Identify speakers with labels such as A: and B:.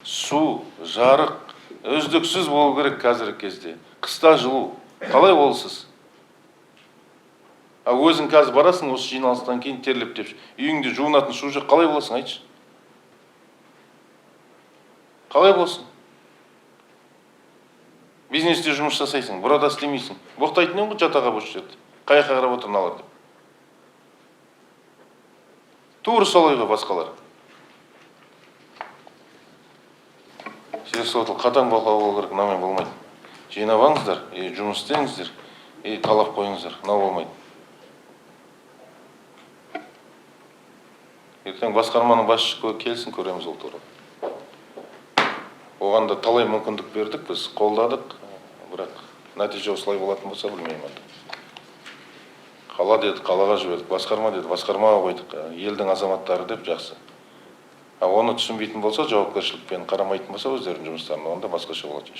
A: су, жарық үздіксіз болу керек қазіргі кезде. Қыста жылу. Қалай болсыз? Өзің қазір барасың, осы жиналыстан кейін терлеп деп. Үйіңде жуынатын су жоқ, қалай боласың, айтшы? Қалай болсын? Бизнесте жұмыс жасайсың, burada істемейсің. Боқтайтын ғой жатаға бос жерді. Қаяққа қарап отырын алар деп. Тура солай ғой басқалар. Сиырсотыл қатаң бақылау болу керек, мынамен болмайды. Жинап алыңыздар, жұмыс істеңіздер, талап қойыңыздар, мынау болмайды. Ертең басқарманың басшысы келсін, көреміз ол туралы. Оған да талай мүмкіндік бердік, біз қолдадық, бірақ нәтиже осылай болатын болса білмеймін. Қала деді, қалаға жібердік, басқарма деді, басқармаға қойдық, елдің азаматтары деп жақсы. Оны түсінбейтін болса, жауапкершілікпен қарамайтын болса, өздерінің жұмыстарына, онда басқаша болады.